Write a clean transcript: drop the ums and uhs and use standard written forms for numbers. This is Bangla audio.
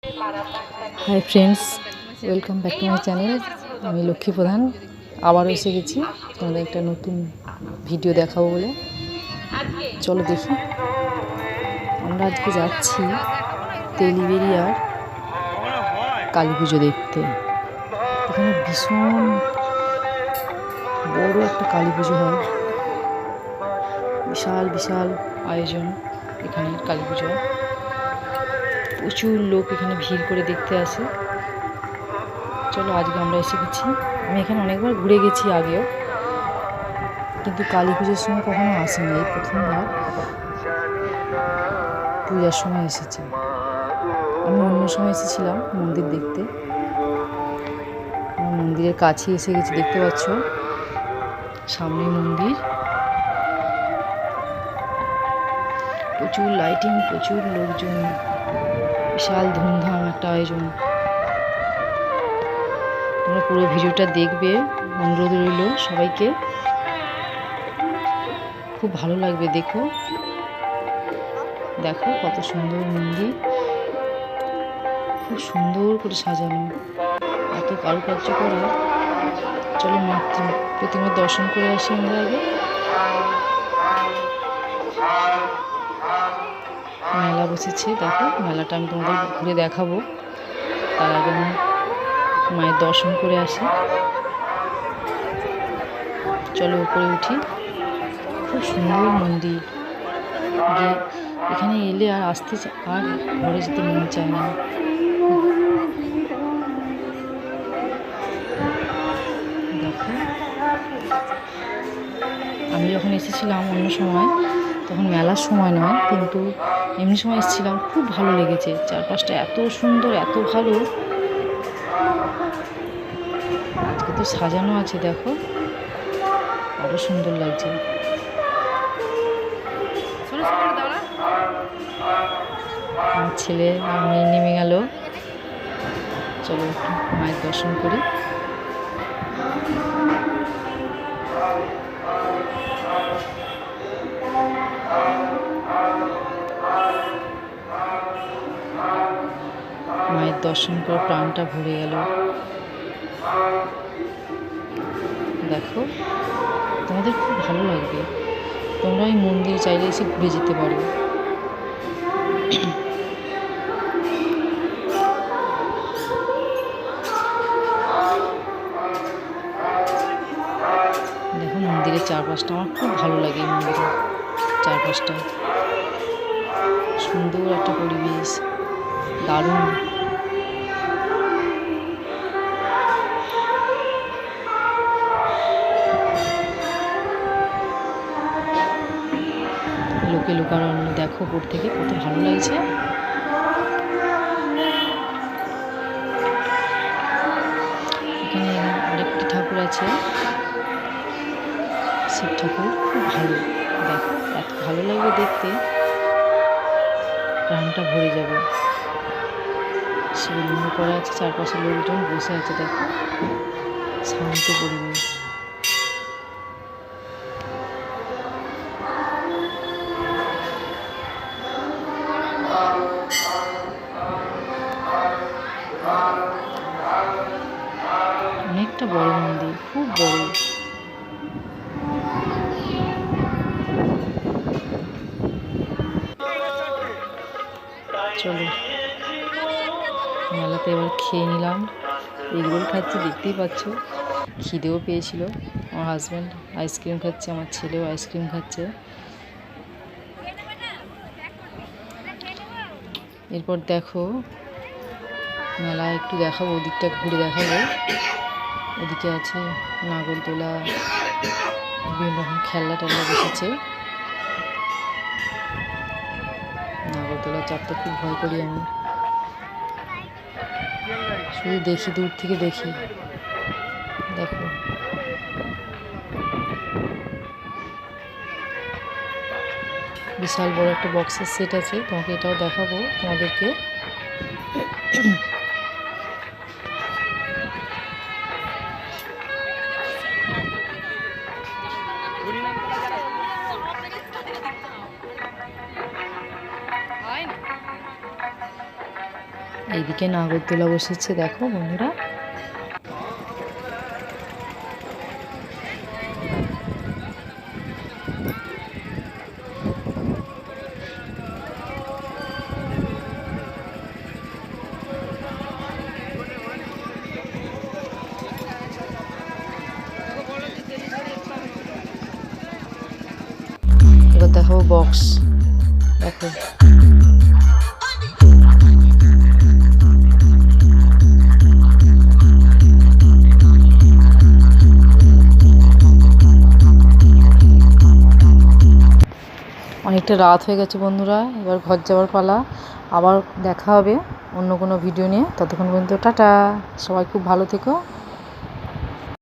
Hi friends, welcome back to my channel. আমি লক্ষ্মী প্রধান আবারও এসে গেছি তোমাদের একটা নতুন ভিডিও দেখাবো বলে। চলো দেখি। আমরা আজকে যাচ্ছি তেলিবেরিয়ার কালী পুজো দেখতে। এখানে ভীষণ বড় একটা কালী পুজো হয়, বিশাল বিশাল আয়োজন এখানে কালী পুজো। প্রচুর লোক এখানে ভিড় করে দেখতে আসে। চলো আজকে আমরা এসে গেছি। আমি এখানে অনেকবার ঘুরে গেছি আগেও, কিন্তু কালী পুজোর সময় কখনো আসিনি। এই প্রথমবার পূজার সময় এসেছি। আমি অন্য সময় এসেছিলাম মন্দির দেখতে। মন্দিরের কাছে এসে গেছি, দেখতে পাচ্ছ সামনে মন্দির। প্রচুর লাইটিং, প্রচুর লোকজন, বিশাল ধুমধাম একটা আয়োজন। তোমরা পুরো ভিডিওটা দেখবে, অনুরোধ রইল সবাইকে। খুব ভালো লাগবে। দেখো দেখো কত সুন্দর মন্দির, খুব সুন্দর করে সাজানো, এত কারুকার্য করা। চলো প্রতিমা দর্শন করে আসি আমরা আগে। মেলা বসেছে, দেখো মেলাটা আমি তোমাদের ঘুরে দেখাবো। তার আগে আমি মায়ের দর্শন করে আসি। চলো উপরে উঠি। খুব সুন্দর মন্দির, এখানে এলে আর আসতে আর ঘরে যেতে মন চায় না। দেখো আমি যখন এসেছিলাম অন্য সময়, তখন মেলার সময় নয় কিন্তু এমনি সময় এসেছিলাম, খুব ভালো লেগেছে। চারপাশটা এত সুন্দর, এত ভালো। আজকে তো সাজানো আছে, দেখো আরো সুন্দর লাগছে। আমার ছেলে আর মেয়ে নেমে গেল। চলো একটু মায়ের দর্শন করি। মায়ের দর্শন করে প্রাণটা ভরে গেল। দেখো তোমাদের খুব ভালো লাগবে। তোমরা এই মন্দির চাইলে এসে ঘুরে যেতে পারো। দেখো মন্দিরের চারপাশটা আমার খুব ভালো লাগে। এই মন্দিরের চারপাশটা সুন্দর একটা পরিবেশ, দারুণ। লোকে লোকারণ্য দেখো উপর থেকে কত ভালো লাগছে। এখানে আরেকটি ঠাকুর আছে, শিব ঠাকুর। খুব ভালো, দেখো এত ভালো লাগবে দেখতে, প্রাণটা ভরে যাবে। শিবলিঙ্গ করা আছে, চারপাশে লোকজন বসে আছে। দেখো শান্ত পরিবেশ। অনেকটা বড় মন্দির, খুব বড়। চলো মেলাতে এবার খেয়ে নিলাম। এগরোল খাচ্ছি, দেখতেই পাচ্ছ। খিদেও পেয়েছিল। আমার হাজব্যান্ড আইসক্রিম খাচ্ছে, আমার ছেলেও আইসক্রিম খাচ্ছে। এরপর দেখো মেলা একটু দেখাবো, ওদিকটা ঘুরে দেখাবো। ওদিকে আছে নাগরদোলা, বিভিন্ন রকম খেলনা টেলনা বসেছে। নাগরদোলা চাপতে খুব ভয় করি আমি, শুধু দেখি, দূর থেকে দেখি। দেখো বিশাল বড় একটা বক্সের সেট আছে, তোমাকে এটাও দেখাবো তোমাদেরকে। এইদিকে নাগরদোলা বসেছে দেখো বন্ধুরা। এবার দেখো বক্স, দেখো অনেকটা রাত হয়ে গেছে বন্ধুরা, এবার ঘর যাওয়ার পালা। আবার দেখা হবে অন্য কোনো ভিডিও নিয়ে, ততক্ষণ পর্যন্ত টাটা, সবাই খুব ভালো থেকো।